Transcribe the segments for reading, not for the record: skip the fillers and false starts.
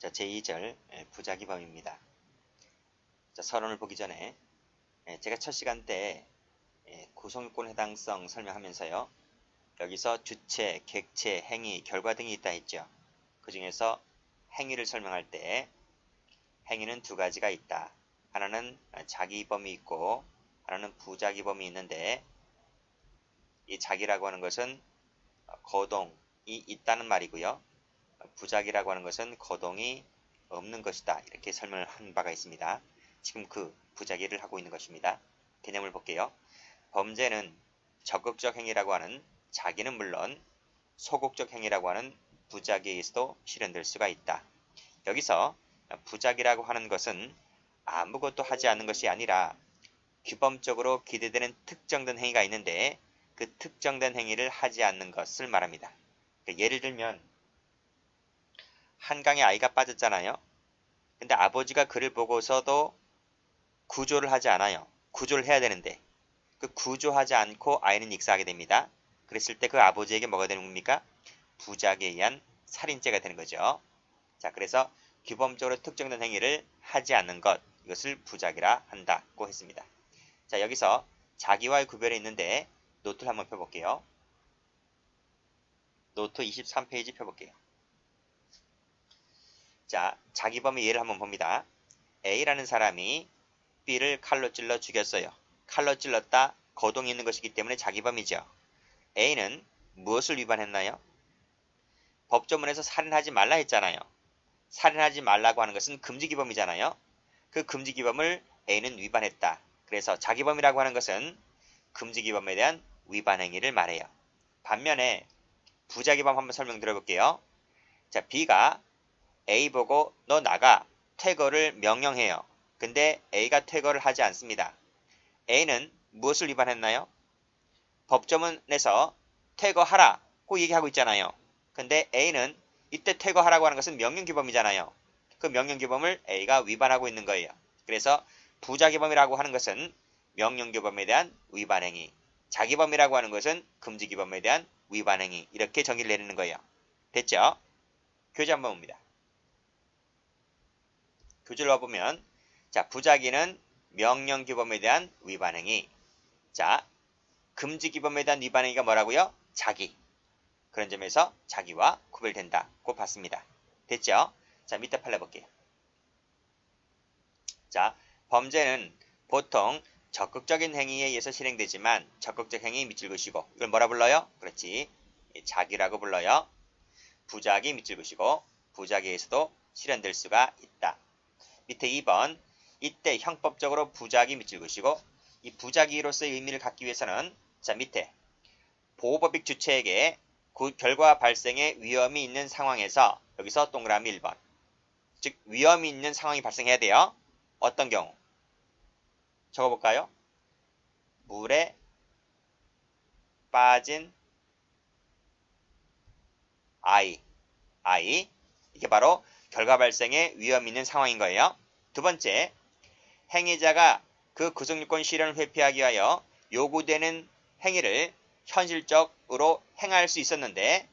자, 제2절 부작위범입니다. 자, 서론을 보기 전에 제가 첫 시간 때 구성요건 해당성 설명하면서요. 여기서 주체, 객체, 행위, 결과 등이 있다 했죠. 그 중에서 행위를 설명할 때 행위는 두 가지가 있다. 하나는 자기범이 있고 하나는 부작위범이 있는데 이 자기라고 하는 것은 거동이 있다는 말이고요. 부작이라고 하는 것은 거동이 없는 것이다. 이렇게 설명을 한 바가 있습니다. 지금 그 부작위를 하고 있는 것입니다. 개념을 볼게요. 범죄는 적극적 행위라고 하는 자기는 물론 소극적 행위라고 하는 부작위에 의해서도 실현될 수가 있다. 여기서 부작위라고 하는 것은 아무것도 하지 않는 것이 아니라 규범적으로 기대되는 특정된 행위가 있는데 그 특정된 행위를 하지 않는 것을 말합니다. 예를 들면 한강에 아이가 빠졌잖아요. 근데 아버지가 그를 보고서도 구조를 하지 않아요. 구조를 해야 되는데 그 구조하지 않고 아이는 익사하게 됩니다. 그랬을 때 그 아버지에게 뭐가 되는 겁니까? 부작위에 의한 살인죄가 되는 거죠. 자, 그래서 규범적으로 특정된 행위를 하지 않는 것, 이것을 부작위라 한다고 했습니다. 자, 여기서 자기와의 구별이 있는데 노트를 한번 펴볼게요. 노트 23페이지 펴볼게요. 자, 자기범의 예를 한번 봅니다. A라는 사람이 B를 칼로 찔러 죽였어요. 칼로 찔렀다, 거동이 있는 것이기 때문에 자기범이죠. A는 무엇을 위반했나요? 법조문에서 살인하지 말라 했잖아요. 살인하지 말라고 하는 것은 금지기범이잖아요. 그 금지기범을 A는 위반했다. 그래서 자기범이라고 하는 것은 금지기범에 대한 위반 행위를 말해요. 반면에 부작위범 한번 설명 드려볼게요. 자, B가 A 보고 너 나가 퇴거를 명령해요. 근데 A가 퇴거를 하지 않습니다. A는 무엇을 위반했나요? 법조문에서 퇴거하라고 얘기하고 있잖아요. 근데 A는 이때 퇴거하라고 하는 것은 명령규범이잖아요. 그 명령규범을 A가 위반하고 있는 거예요. 그래서 부작위범이라고 하는 것은 명령규범에 대한 위반행위, 자기범이라고 하는 것은 금지규범에 대한 위반행위, 이렇게 정의를 내리는 거예요. 됐죠? 교재 한번 봅니다. 교재를 와보면 자, 부작위는 명령규범에 대한 위반행위. 자, 금지규범에 대한 위반행위가 뭐라고요? 자기. 그런 점에서 자기와 구별된다고 봤습니다. 됐죠? 자, 밑에 팔려 볼게요. 자, 범죄는 보통 적극적인 행위에 의해서 실행되지만 적극적 행위 밑줄 그으시고 이걸 뭐라 불러요? 그렇지. 자기라고 불러요. 부작위 밑줄 그으시고 부작위에서도 실현될 수가 있다. 밑에 2번 이때 형법적으로 부작위 밑줄 그으시고 이 부작위로서의 의미를 갖기 위해서는 자, 밑에 보호법익 주체에게 결과 발생에 위험이 있는 상황에서 여기서 동그라미 1번 즉 위험이 있는 상황이 발생해야 돼요. 어떤 경우? 적어볼까요? 물에 빠진 아이 이게 바로 결과 발생에 위험이 있는 상황인 거예요. 두 번째, 행위자가 그 구성요건 실현을 회피하기 위하여 요구되는 행위를 현실적으로 행할 수 있었는데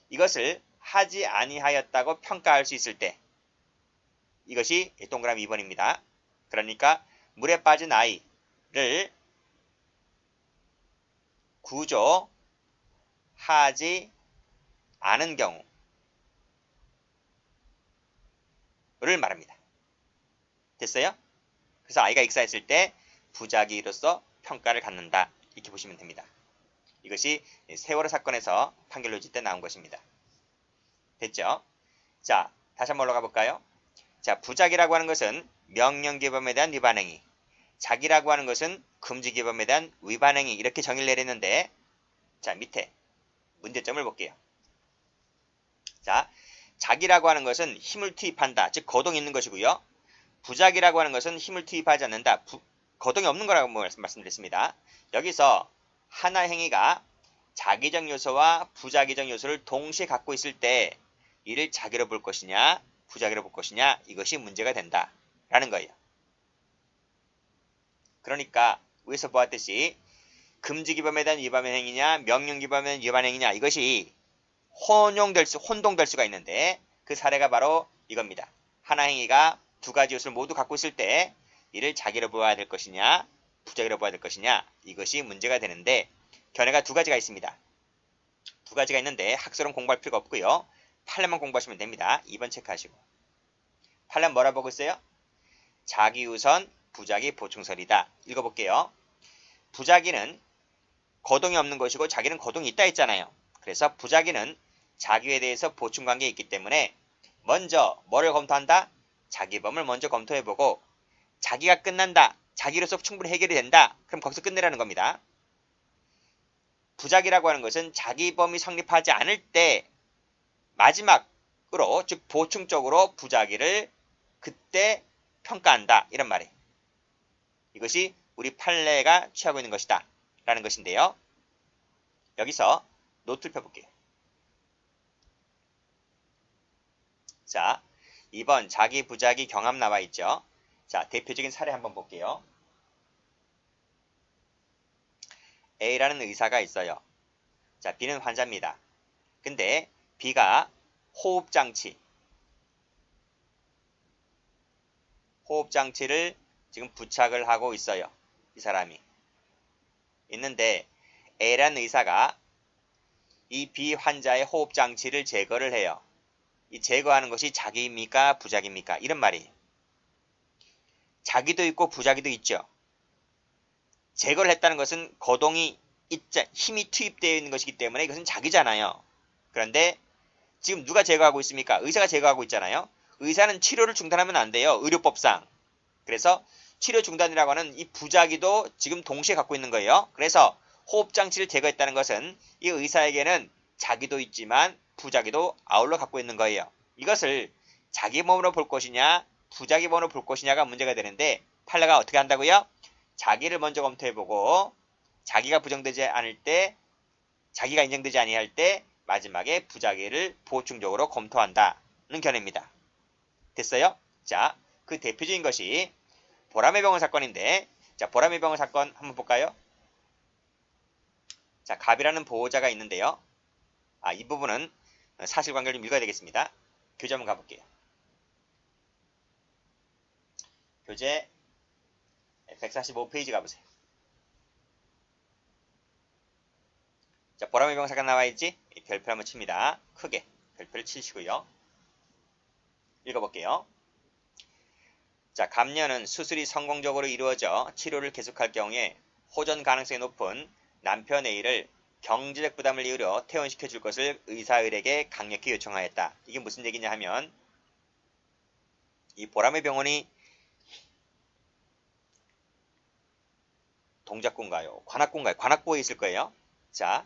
이것을 하지 아니하였다고 평가할 수 있을 때 이것이 동그라미 2번입니다. 그러니까 물에 빠진 아이를 구조하지 않은 경우를 말합니다. 됐어요? 그래서 아이가 익사했을 때 부작위로서 평가를 갖는다. 이렇게 보시면 됩니다. 이것이 세월호 사건에서 판결 요지 때 나온 것입니다. 됐죠? 자, 다시 한번 올라가 볼까요? 자, 부작위라고 하는 것은 명령규범에 대한 위반행위, 자기라고 하는 것은 금지규범에 대한 위반행위, 이렇게 정의를 내렸는데 자, 밑에 문제점을 볼게요. 자, 자기라고 하는 것은 힘을 투입한다. 즉 거동이 있는 것이고요. 부작위라고 하는 것은 힘을 투입하지 않는다. 거동이 없는 거라고 말씀드렸습니다. 여기서 하나의 행위가 자기적 요소와 부작위적 요소를 동시에 갖고 있을 때 이를 자기로 볼 것이냐 부작위로 볼 것이냐, 이것이 문제가 된다라는 거예요. 그러니까 위에서 보았듯이 금지규범에 대한 위반 행위냐 명령규범에 대한 위반 행위냐, 이것이 혼동될 수가 있는데 그 사례가 바로 이겁니다. 하나 행위가 두 가지 요소를 모두 갖고 있을 때 이를 자기로 보아야 될 것이냐 부자기로 보아야 될 것이냐 이것이 문제가 되는데 견해가 두 가지가 있습니다. 두 가지가 있는데 학설은 공부할 필요가 없고요. 판례만 공부하시면 됩니다. 2번 체크하시고. 판례 뭐라 보고 있어요? 자기우선 부자기 보충설이다. 읽어볼게요. 부자기는 거동이 없는 것이고 자기는 거동이 있다 했잖아요. 그래서 부자기는 자기에 대해서 보충관계에 있기 때문에 먼저 뭐를 검토한다? 자기범을 먼저 검토해보고 자기가 끝난다. 자기로서 충분히 해결이 된다. 그럼 거기서 끝내라는 겁니다. 부자기라고 하는 것은 자기범이 성립하지 않을 때 마지막으로 즉 보충적으로 부자기를 그때 평가한다. 이런 말이에요. 이것이 우리 판례가 취하고 있는 것이다. 라는 것인데요. 여기서 노트를 펴볼게요. 자, 2번 자기 부자기 경합 나와 있죠. 자, 대표적인 사례 한번 볼게요. A라는 의사가 있어요. 자, B는 환자입니다. 근데 B가 호흡장치를 지금 부착을 하고 있어요. 이 사람이. 있는데 A라는 의사가 이 B 환자의 호흡장치를 제거를 해요. 이 제거하는 것이 자기입니까? 부자기입니까? 이런 말이에요. 자기도 있고 부자기도 있죠. 제거를 했다는 것은 거동이 힘이 투입되어 있는 것이기 때문에 이것은 자기잖아요. 그런데 지금 누가 제거하고 있습니까? 의사가 제거하고 있잖아요. 의사는 치료를 중단하면 안 돼요. 의료법상. 그래서 치료 중단이라고 하는 이 부자기도 지금 동시에 갖고 있는 거예요. 그래서 호흡장치를 제거했다는 것은 이 의사에게는 자기도 있지만 부자기도 아울러 갖고 있는 거예요. 이것을 자기 몸으로 볼 것이냐 부자기 몸으로 볼 것이냐가 문제가 되는데 판례가 어떻게 한다고요? 자기를 먼저 검토해보고 자기가 부정되지 않을 때 자기가 인정되지 아니할 때 마지막에 부자기를 보충적으로 검토한다는 견해입니다. 됐어요? 자, 그 대표적인 것이 보람의 병원 사건인데 자, 보람의 병원 사건 한번 볼까요? 자, 갑이라는 보호자가 있는데요. 이 부분은 사실관계를 좀 읽어야 되겠습니다. 교재 한번 가볼게요. 교재 145페이지 가보세요. 자, 보람의 병원 사건 나와있지? 별표 한번 칩니다. 크게 별표를 치시고요. 읽어볼게요. 자, 갑녀는 수술이 성공적으로 이루어져 치료를 계속할 경우에 호전 가능성이 높은 남편 A를 경제적 부담을 이유로 퇴원시켜 줄 것을 의사들에게 강력히 요청하였다. 이게 무슨 얘기냐 하면 이 보람의 병원이 동작구인가요? 관악구인가요? 관악구에 있을 거예요. 자,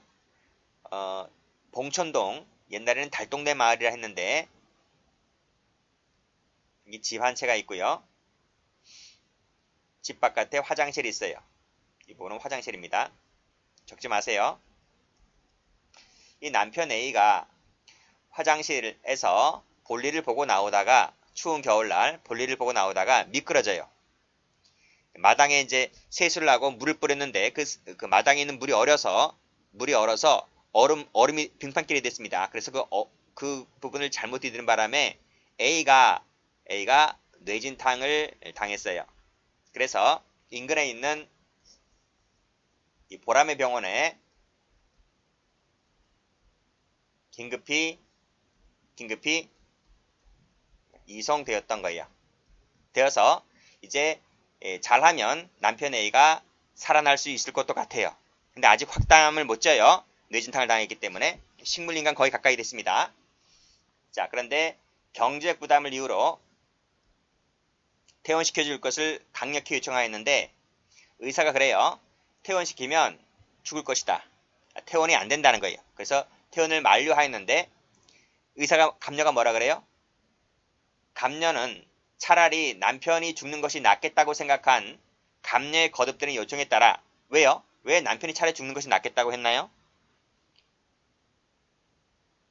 봉천동 옛날에는 달동네 마을이라 했는데 이 집 한 채가 있고요. 집 바깥에 화장실이 있어요. 이 부분은 화장실입니다. 적지 마세요. 이 남편 A가 화장실에서 볼일을 보고 나오다가 추운 겨울날 볼일을 보고 나오다가 미끄러져요. 마당에 이제 세수를 하고 물을 뿌렸는데 그 마당에 있는 물이 얼어서 얼음이 빙판길이 됐습니다. 그래서 그 부분을 잘못 디디는 바람에 A가 뇌진탕을 당했어요. 그래서 인근에 있는 이 보람의 병원에 긴급히 이송되었던 거예요. 되어서 이제 잘하면 남편 A가 살아날 수 있을 것도 같아요. 근데 아직 확담을 못 져요. 뇌진탕을 당했기 때문에 식물인간 거의 가까이 됐습니다. 자, 그런데 경제적 부담을 이유로 퇴원시켜 줄 것을 강력히 요청하였는데 의사가 그래요. 퇴원시키면 죽을 것이다. 퇴원이 안 된다는 거예요. 그래서 퇴원을 만료하였는데 갑녀가 뭐라 그래요? 갑녀는 차라리 남편이 죽는 것이 낫겠다고 생각한 갑녀의 거듭되는 요청에 따라 왜요? 왜 남편이 차라리 죽는 것이 낫겠다고 했나요?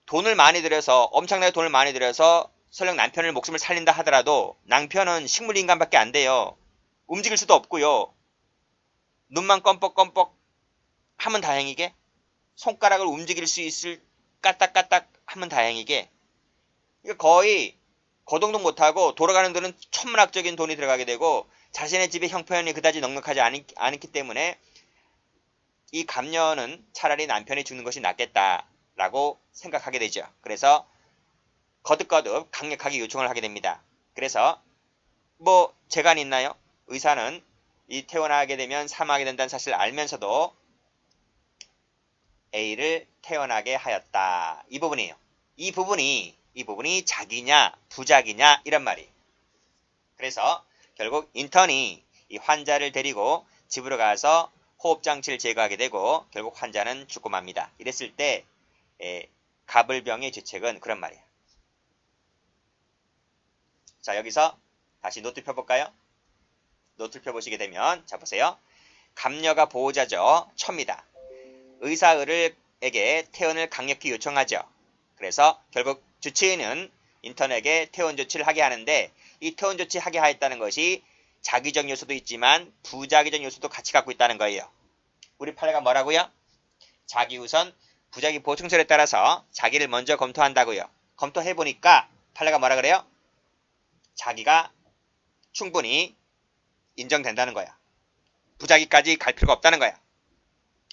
엄청나게 돈을 많이 들여서 설령 남편의 목숨을 살린다 하더라도 남편은 식물인간밖에 안 돼요. 움직일 수도 없고요. 눈만 껌뻑껌뻑 하면 다행이게 손가락을 움직일 수 있을 까딱까딱 하면 다행이게 이거 거의 거동도 못하고 돌아가는 돈은 천문학적인 돈이 들어가게 되고 자신의 집의 형편이 그다지 넉넉하지 않기 때문에 이 감녀는 차라리 남편이 죽는 것이 낫겠다라고 생각하게 되죠. 그래서 거듭거듭 강력하게 요청을 하게 됩니다. 그래서 뭐 재간이 있나요? 의사는 이 태어나게 되면 사망하게 된다는 사실을 알면서도 A를 태어나게 하였다. 이 부분이에요. 이 부분이 자기냐 부작이냐 이란 말이에요. 그래서 결국 인턴이 이 환자를 데리고 집으로 가서 호흡장치를 제거하게 되고 결국 환자는 죽고 맙니다. 이랬을 때 가불병의 죄책은 그런 말이에요. 자, 여기서 다시 노트 펴볼까요? 노트 펴보시게 되면 자 보세요. 감녀가 보호자죠. 처입니다. 의사에게 퇴원을 강력히 요청하죠. 그래서 결국 주치의는 인턴에게 퇴원 조치를 하게 하는데 이 퇴원 조치하게 하였다는 것이 자기적 요소도 있지만 부자기적 요소도 같이 갖고 있다는 거예요. 우리 판례가 뭐라고요? 자기 우선 부자기 보충설에 따라서 자기를 먼저 검토한다고요. 검토해보니까 판례가 뭐라 그래요? 자기가 충분히 인정된다는 거야. 부자기까지 갈 필요가 없다는 거야.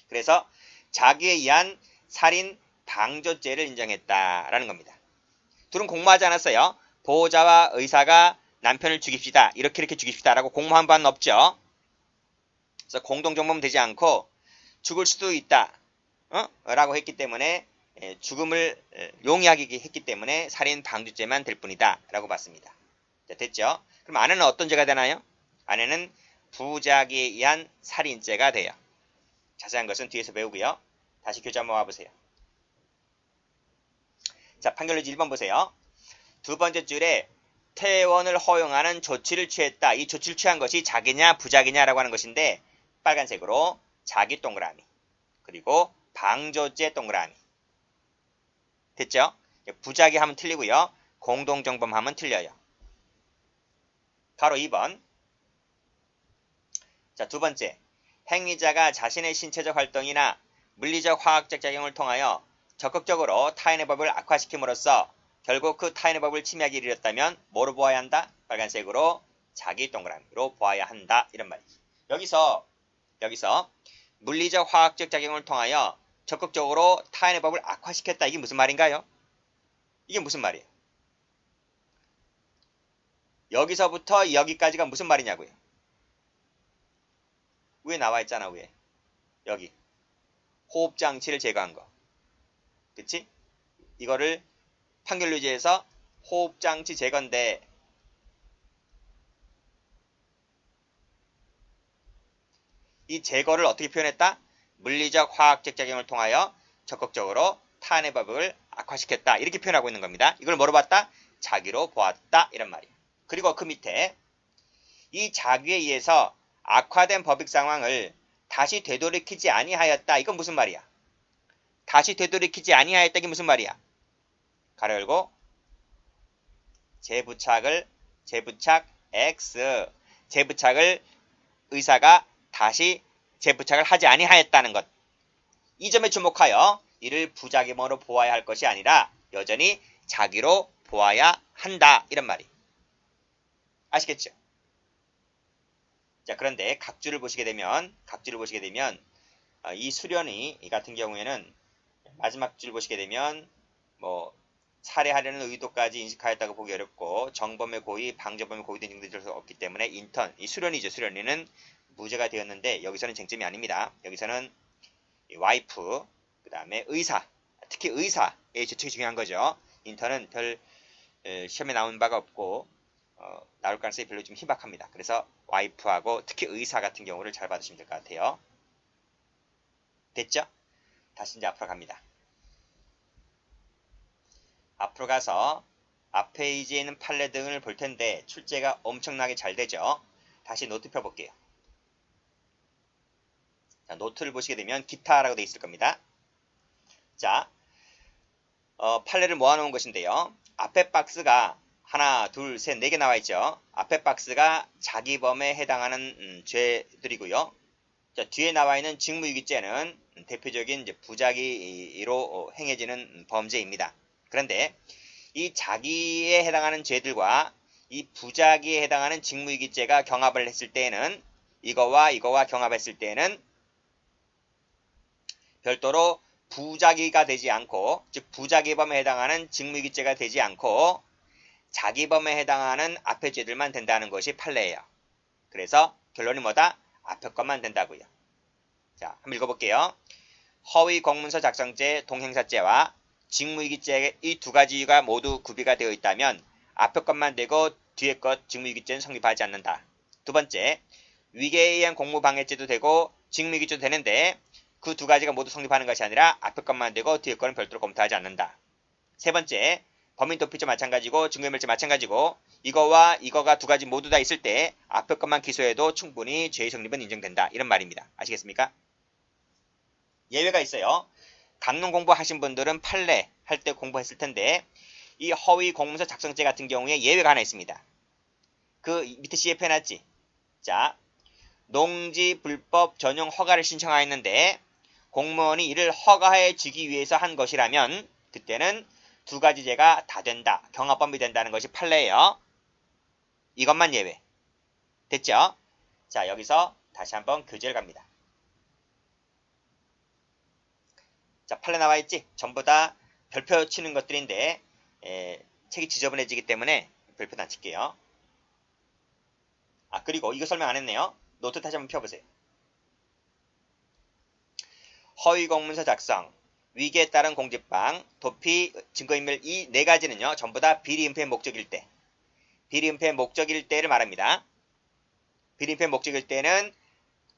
그래서 자기에 의한 살인 방조죄를 인정했다라는 겁니다. 둘은 공모하지 않았어요. 보호자와 의사가 남편을 죽입시다. 이렇게 죽입시다. 라고 공모한 바는 없죠. 그래서 공동정범 되지 않고 죽을 수도 있다. 라고 했기 때문에 죽음을 용이하게 했기 때문에 살인 방조죄만 될 뿐이다. 라고 봤습니다. 자, 됐죠? 그럼 아내는 어떤 죄가 되나요? 아내는 부작위에 의한 살인죄가 돼요. 자세한 것은 뒤에서 배우고요. 다시 교재 한번 와보세요. 자, 판결문지 1번 보세요. 두 번째 줄에 퇴원을 허용하는 조치를 취했다. 이 조치를 취한 것이 자기냐 부작이냐라고 하는 것인데 빨간색으로 자기 동그라미 그리고 방조죄 동그라미. 됐죠? 부작위 하면 틀리고요. 공동정범 하면 틀려요. 가로 2번. 자, 두 번째. 행위자가 자신의 신체적 활동이나 물리적 화학적 작용을 통하여 적극적으로 타인의 법을 악화시킴으로써 결국 그 타인의 법을 침해하기 이르렀다면 뭐로 보아야 한다? 빨간색으로 자기 동그라미로 보아야 한다. 이런 말이지. 여기서 물리적 화학적 작용을 통하여 적극적으로 타인의 법을 악화시켰다. 이게 무슨 말인가요? 이게 무슨 말이에요? 여기서부터 여기까지가 무슨 말이냐고요? 위에 나와 있잖아. 위에. 여기. 호흡장치를 제거한 거. 그치? 이거를 판결유지에서 호흡장치 제거인데 이 제거를 어떻게 표현했다? 물리적 화학적 작용을 통하여 적극적으로 타인의 법을 악화시켰다. 이렇게 표현하고 있는 겁니다. 이걸 뭐로 봤다? 자기로 보았다. 이런 말이에요. 그리고 그 밑에 이 자기에 의해서 악화된 법익 상황을 다시 되돌이키지 아니하였다. 이건 무슨 말이야? 다시 되돌이키지 아니하였다. 이게 무슨 말이야? 가로 열고 재부착 X 재부착을 의사가 다시 재부착을 하지 아니하였다는 것. 이 점에 주목하여 이를 부작용으로 보아야 할 것이 아니라 여전히 자기로 보아야 한다. 이런 말이. 아시겠죠? 자, 그런데 각주를 보시게 되면 이 수련이 같은 경우에는 마지막 줄 보시게 되면 뭐 살해하려는 의도까지 인식하였다고 보기 어렵고 정범의 고의, 방조범의 고의 등 증거될 수 없기 때문에 인턴, 이 수련이죠. 수련이는 무죄가 되었는데 여기서는 쟁점이 아닙니다. 여기서는 와이프, 그 다음에 의사, 특히 의사의 죄책이 중요한 거죠. 인턴은 별 시험에 나온 바가 없고 나올 가능성이 별로 좀 희박합니다. 그래서 와이프하고 특히 의사 같은 경우를 잘 받으시면 될 것 같아요. 됐죠? 다시 이제 앞으로 갑니다. 앞으로 가서 앞 페이지에 있는 판례 등을 볼 텐데 출제가 엄청나게 잘 되죠. 다시 노트 펴볼게요. 자, 노트를 보시게 되면 기타라고 되어 있을 겁니다. 자, 판례를 모아놓은 것인데요. 앞에 박스가 하나, 둘, 셋, 네 개 나와 있죠. 앞에 박스가 자기범에 해당하는 죄들이고요. 자, 뒤에 나와 있는 직무유기죄는 대표적인 이제 부작위로 행해지는 범죄입니다. 그런데 이 자기에 해당하는 죄들과 이 부자기에 해당하는 직무유기죄가 경합을 했을 때에는 이거와 이거와 경합했을 때에는 별도로 부자기가 되지 않고, 즉 부자기범에 해당하는 직무유기죄가 되지 않고 자기범에 해당하는 앞의 죄들만 된다는 것이 판례예요. 그래서 결론이 뭐다? 앞에 것만 된다고요. 자, 한번 읽어볼게요. 허위 공문서 작성죄, 동행사죄와 직무유기죄 이 두 가지가 모두 구비가 되어 있다면 앞에 것만 되고 뒤에 것 직무유기죄는 성립하지 않는다. 두 번째, 위계에 의한 공무방해죄도 되고 직무유기죄도 되는데 그 두 가지가 모두 성립하는 것이 아니라 앞에 것만 되고 뒤에 것은 별도로 검토하지 않는다. 세 번째, 범인 도피죄 마찬가지고 증거인멸죄 마찬가지고 이거와 이거가 두 가지 모두 다 있을 때 앞에 것만 기소해도 충분히 죄의 성립은 인정된다. 이런 말입니다. 아시겠습니까? 예외가 있어요. 강론 공부하신 분들은 판례 할 때 공부했을 텐데 이 허위 공문서 작성죄 같은 경우에 예외가 하나 있습니다. 그 밑에 CF 해놨지. 자, 농지 불법 전용 허가를 신청하였는데 공무원이 이를 허가해 주기 위해서 한 것이라면 그때는 두 가지 죄가 다 된다. 경합범위 된다는 것이 판례예요. 이것만 예외. 됐죠? 자, 여기서 다시 한번 교재를 갑니다. 자, 판례 나와 있지? 전부 다 별표 치는 것들인데 책이 지저분해지기 때문에 별표도 안 칠게요. 아, 그리고 이거 설명 안 했네요. 노트 다시 한번 펴보세요. 허위 공문서 작성, 위계에 따른 공직방, 도피, 증거인멸 이 네 가지는요. 전부 다 비리은폐 목적일 때. 비리은폐 목적일 때를 말합니다. 비리은폐 목적일 때는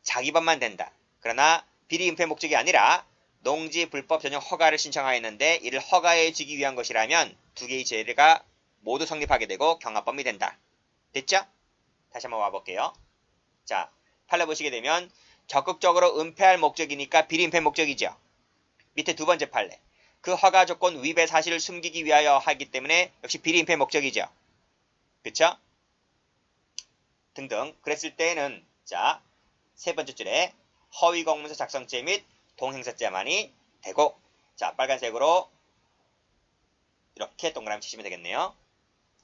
자기범만 된다. 그러나 비리은폐 목적이 아니라 농지 불법 전용 허가를 신청하였는데 이를 허가해 주기 위한 것이라면 두 개의 죄가 모두 성립하게 되고 경합범위 된다. 됐죠? 다시 한번 와볼게요. 자, 판례 보시게 되면 적극적으로 은폐할 목적이니까 비리은폐 목적이죠. 밑에 두 번째 판례. 그 허가 조건 위배 사실을 숨기기 위하여 하기 때문에 역시 비리은폐 목적이죠. 그쵸? 등등. 그랬을 때는 자, 세 번째 줄에 허위 공문서 작성죄 및 동행사죄만이 되고 자, 빨간색으로 이렇게 동그라미 치시면 되겠네요.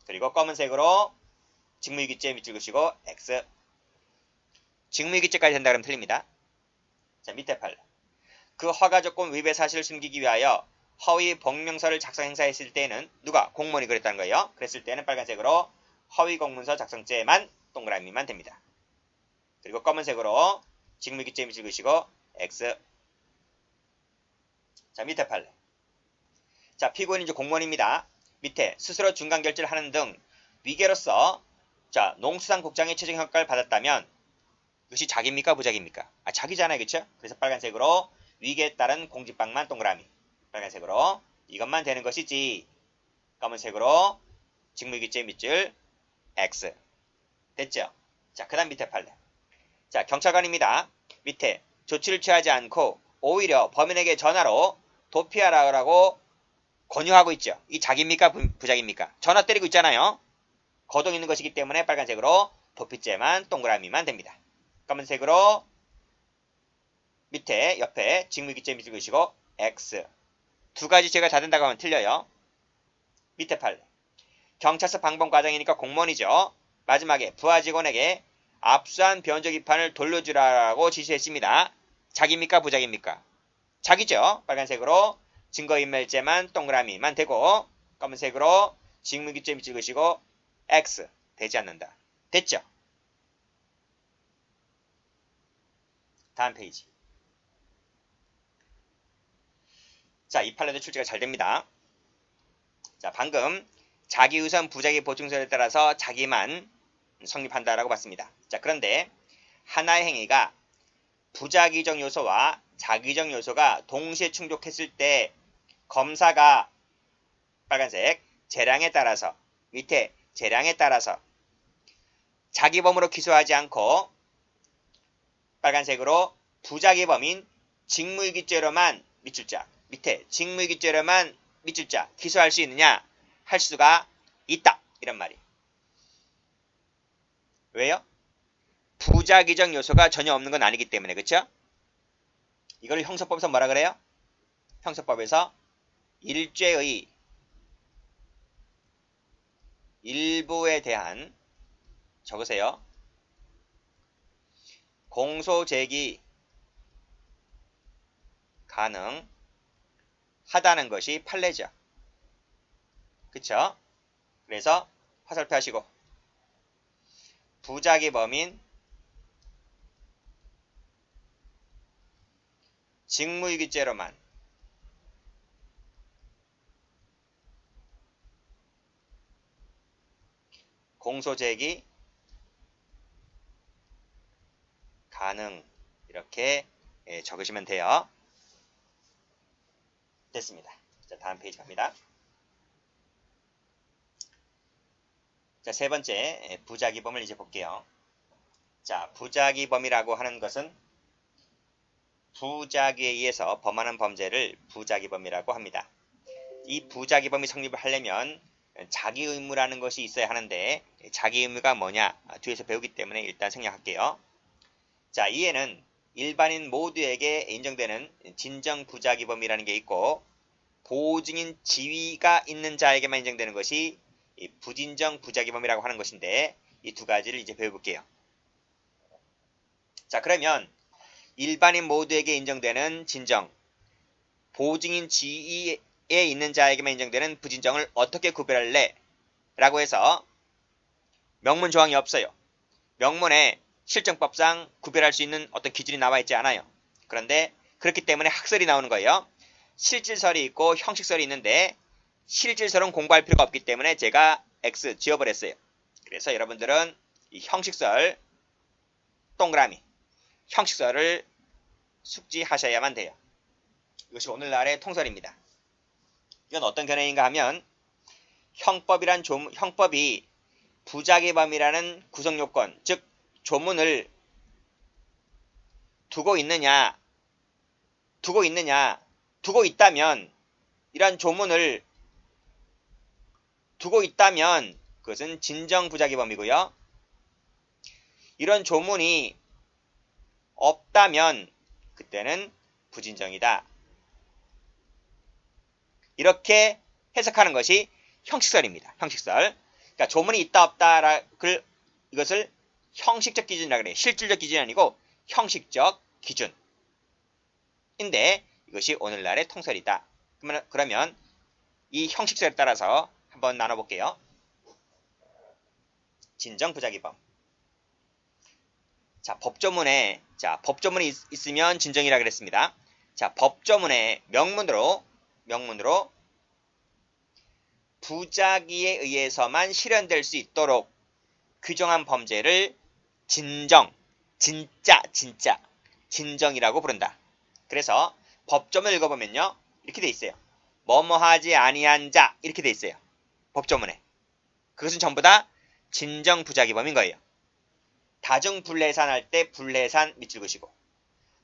그리고 검은색으로 직무유기죄 밑줄 그시고 X. 직무유기죄까지 된다 그러면 틀립니다. 자, 밑에 판례. 그 허가 조건 위배 사실을 숨기기 위하여 허위 복명서를 작성 행사했을 때는 누가? 공무원이 그랬다는 거예요. 그랬을 때는 빨간색으로 허위 공문서 작성죄만 동그라미만 됩니다. 그리고 검은색으로 직무유기죄 밑줄 그시고 X. 자, 밑에 판례. 자, 피고인은 이제 공무원입니다. 밑에 스스로 중간결제를 하는 등 위계로서 자, 농수산국장의 최종 평가를 받았다면 이것이 자기입니까? 부자기입니까? 아, 자기잖아요. 그쵸? 그래서 빨간색으로 위계에 따른 공직방만 동그라미. 빨간색으로 이것만 되는 것이지. 검은색으로 직무유기죄 밑줄 X. 됐죠? 자, 그 다음 밑에 판례. 자, 경찰관입니다. 밑에 조치를 취하지 않고 오히려 범인에게 전화로 도피하라고 권유하고 있죠. 이 자기입니까? 부자기입니까? 전화 때리고 있잖아요. 거동 있는 것이기 때문에 빨간색으로 도피죄만 동그라미만 됩니다. 검은색으로 밑에 옆에 직무유기죄 밑줄 그시고 X. 두 가지 죄가 다 된다고 하면 틀려요. 밑에 판례. 경찰서 방범 과장이니까 공무원이죠. 마지막에 부하 직원에게 압수한 변조 기판을 돌려주라고 지시했습니다. 자기입니까? 부자기입니까? 자기죠. 빨간색으로 증거인멸죄만 동그라미만 되고 검은색으로 직무유기죄 밑줄 그시고 X. 되지 않는다. 됐죠? 다음 페이지. 자, 이 판례도 출제가 잘 됩니다. 자, 방금 자기우선 부자기 보충설에 따라서 자기만 성립한다라고 봤습니다. 자, 그런데 하나의 행위가 부자기적 요소와 자기적 요소가 동시에 충족했을 때 검사가 빨간색 재량에 따라서 밑에 재량에 따라서 자기범으로 기소하지 않고 빨간색으로 부자기범인 직무유기죄로만 밑줄자 밑에 직무유기죄로만 밑줄자 기소할 수 있느냐? 할 수가 있다. 이런 말이. 왜요? 부자기적 요소가 전혀 없는 건 아니기 때문에. 그쵸? 이걸 형사법에서 뭐라 그래요? 형사법에서 일죄의 일부에 대한 적으세요. 공소제기 가능하다는 것이 판례죠. 그쵸? 그래서 화살표 하시고 부작위 범인 직무유기죄로만 공소제기 가능 이렇게 적으시면 돼요. 됐습니다. 자, 다음 페이지 갑니다. 자, 세 번째 부작위범을 이제 볼게요. 자, 부작위범이라고 하는 것은 부작위에 의해서 범하는 범죄를 부작위범이라고 합니다. 이 부작위범이 성립을 하려면 자기 의무라는 것이 있어야 하는데 자기 의무가 뭐냐 뒤에서 배우기 때문에 일단 생략할게요. 자, 이에는 일반인 모두에게 인정되는 진정 부작위범이라는 게 있고 보증인 지위가 있는 자에게만 인정되는 것이 부진정 부작위범이라고 하는 것인데 이 두 가지를 이제 배워볼게요. 자, 그러면 일반인 모두에게 인정되는 진정, 보증인 지위에 있는 자에게만 인정되는 부진정을 어떻게 구별할래? 라고 해서 명문 조항이 없어요. 명문에 실정법상 구별할 수 있는 어떤 기준이 나와 있지 않아요. 그런데 그렇기 때문에 학설이 나오는 거예요. 실질설이 있고 형식설이 있는데 실질설은 공부할 필요가 없기 때문에 제가 X 지워버렸어요. 그래서 여러분들은 이 형식설 동그라미 형식설을 숙지하셔야만 돼요. 이것이 오늘날의 통설입니다. 이건 어떤 견해인가 하면 형법이 부작위범이라는 구성요건, 즉 조문을 두고 있다면 이러한 조문을 두고 있다면 그것은 진정 부작위범이고요. 이런 조문이 없다면 그때는 부진정이다. 이렇게 해석하는 것이 형식설입니다. 형식설. 그러니까 조문이 있다 없다 이것을 형식적 기준이라고 그래요. 실질적 기준이 아니고 형식적 기준인데 이것이 오늘날의 통설이다. 그러면 이 형식설에 따라서 한번 나눠볼게요. 진정 부작위범. 자, 법조문이 있으면 진정이라 그랬습니다. 자, 법조문에 명문으로 부작위에 의해서만 실현될 수 있도록 규정한 범죄를 진정이라고 부른다. 그래서 법조문 읽어보면요. 이렇게 돼 있어요. 뭐뭐하지 아니한 자 이렇게 돼 있어요. 법조문에. 그것은 전부 다 진정 부작위범인 거예요. 다중불례산할 때 불례산 밑줄 그시고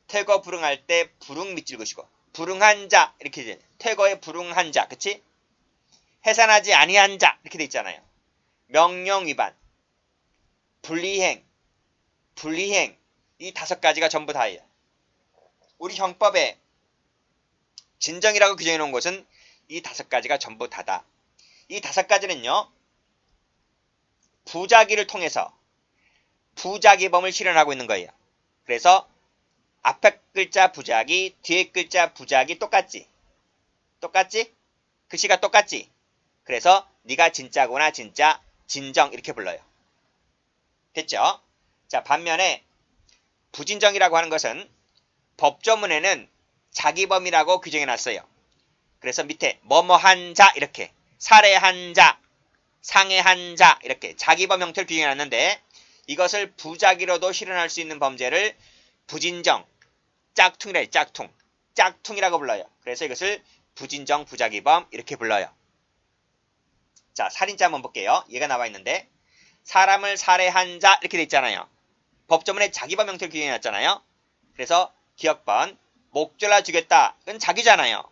퇴거 불응할 때 불응 밑줄 그시고 불응한 자 이렇게 돼. 퇴거에 불응한 자 그치? 해산하지 아니한 자 이렇게 돼 있잖아요. 명령 위반 불이행 이 5가지가 전부 다예요. 우리 형법에 진정이라고 규정해 놓은 것은 이 5가지가 전부 다다. 이 5가지는요. 부작위를 통해서 부작위범을 실현하고 있는 거예요. 그래서 앞에 글자 부작위, 뒤에 글자 부작위 똑같지? 글씨가 똑같지? 그래서 네가 진짜구나 진짜 진정 이렇게 불러요. 됐죠? 자, 반면에 부진정이라고 하는 것은 법조문에는 자기범이라고 규정해놨어요. 그래서 밑에 뭐뭐한 자 이렇게 살해한 자, 상해한 자 이렇게 자기범 형태를 규정해놨는데 이것을 부작위로도 실현할 수 있는 범죄를 부진정, 짝퉁이라 해요. 짝퉁이라고 불러요. 그래서 이것을 부진정 부작위범 이렇게 불러요. 자, 살인자 한번 볼게요. 얘가 나와 있는데 사람을 살해한 자 이렇게 돼 있잖아요. 법조문에 자기범 형태를 규정해놨잖아요. 그래서 기억번 목졸라 죽였다. 이건 자기잖아요.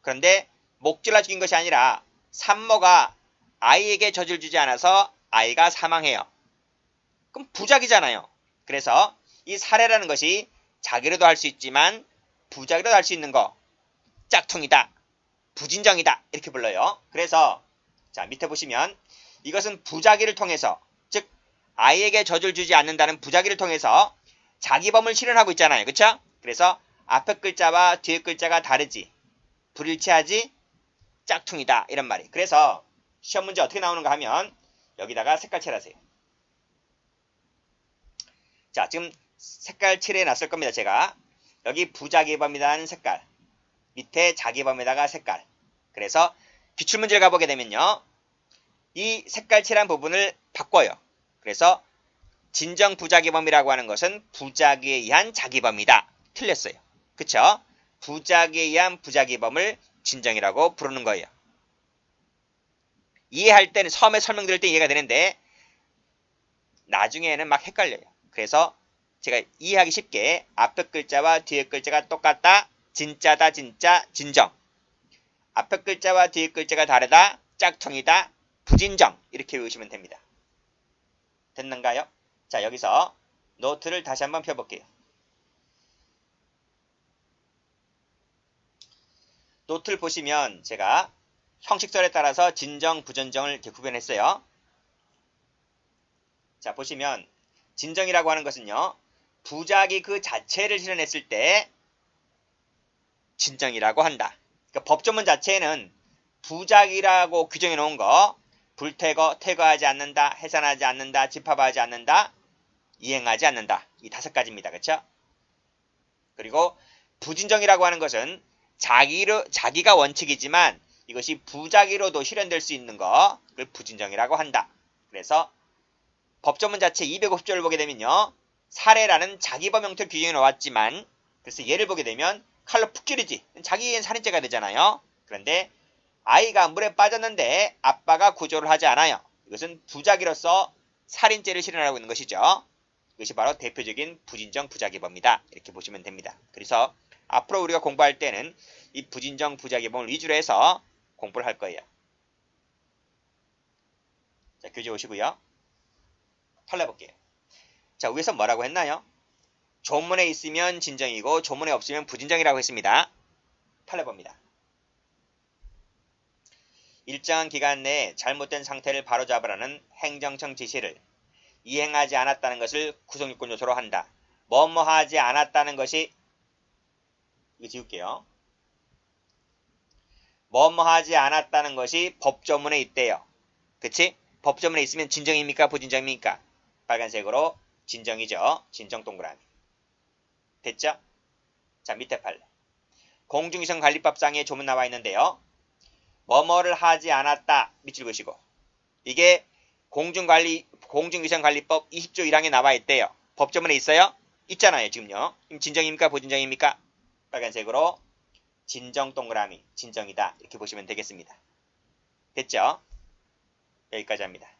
그런데 목졸라 죽인 것이 아니라 산모가 아이에게 젖을 주지 않아서 아이가 사망해요. 그럼 부작위잖아요. 그래서 이 살해라는 것이 자기로도 할 수 있지만 부작위로도 할 수 있는 거 짝퉁이다. 부진정이다. 이렇게 불러요. 그래서 자 밑에 보시면 이것은 부작위를 통해서, 즉 I에게 젖을 주지 않는다는 부작위를 통해서 자기범을 실현하고 있잖아요. 그쵸? 그래서 앞에 글자와 뒤에 글자가 다르지, 불일치하지, 짝퉁이다 이런 말이. 그래서 시험 문제 어떻게 나오는가 하면 여기다가 색깔 칠하세요. 자, 지금 색깔 칠해 놨을 겁니다. 제가 여기 부작위범이라는 색깔, 밑에 자기범에다가 색깔. 그래서 기출문제를 가보게 되면요, 이 색깔 칠한 부분을 바꿔요. 그래서 진정 부작위범이라고 하는 것은 부작위에 의한 자기범이다. 틀렸어요. 그쵸? 부작위에 의한 부작위범을 진정이라고 부르는 거예요. 이해할 때는, 처음에 설명드릴 때 이해가 되는데 나중에는 막 헷갈려요. 그래서 제가 이해하기 쉽게 앞에 글자와 뒤에 글자가 똑같다, 진짜다, 진짜, 진정. 앞에 글자와 뒤에 글자가 다르다, 짝퉁이다, 부진정. 이렇게 외우시면 됩니다. 됐는가요? 자, 여기서 노트를 다시 한번 펴볼게요. 노트를 보시면 제가 형식설에 따라서 진정, 부진정을 이렇게 구별했어요. 자, 보시면 진정이라고 하는 것은요, 부작위 그 자체를 실현했을 때 진정이라고 한다. 그러니까 법조문 자체에는 부작위라고 규정해 놓은 거, 불태거, 퇴거하지 않는다, 해산하지 않는다, 집합하지 않는다, 이행하지 않는다. 이 5가지입니다. 그렇죠? 그리고 부진정이라고 하는 것은 자기가 원칙이지만 이것이 부작위로도 실현될 수 있는 거, 그걸 부진정이라고 한다. 그래서 법조문 자체 250조를 보게 되면요, 살해라는 자기범 형태를 규정해 놓았지만, 그래서 예를 보게 되면 칼로 푹 찌르지, 자기엔 살인죄가 되잖아요. 그런데 아이가 물에 빠졌는데 아빠가 구조를 하지 않아요. 이것은 부작위로서 살인죄를 실현하고 있는 것이죠. 이것이 바로 대표적인 부진정 부작위범이다. 이렇게 보시면 됩니다. 그래서 앞으로 우리가 공부할 때는 이 부진정 부작위범을 위주로 해서 공부를 할 거예요. 자, 교재 오시고요. 털려볼게요. 자, 위에서 뭐라고 했나요? 조문에 있으면 진정이고 조문에 없으면 부진정이라고 했습니다. 털려봅니다. 일정한 기간 내에 잘못된 상태를 바로잡으라는 행정청 지시를 이행하지 않았다는 것을 구성요건 요소로 한다. 뭐뭐 하지 않았다는 것이, 이거 지울게요. 뭐뭐 하지 않았다는 것이 법조문에 있대요. 그치? 법조문에 있으면 진정입니까? 부진정입니까? 빨간색으로 진정이죠. 진정 동그라미. 됐죠? 자, 밑에 판례. 공중위생관리법상에 조문 나와 있는데요. 뭐뭐를 하지 않았다. 밑줄 그으시고. 이게 공중위생관리법 20조 1항에 나와 있대요. 법조문에 있어요? 있잖아요, 지금요. 진정입니까? 부진정입니까? 빨간색으로 진정 동그라미, 진정이다. 이렇게 보시면 되겠습니다. 됐죠? 여기까지 합니다.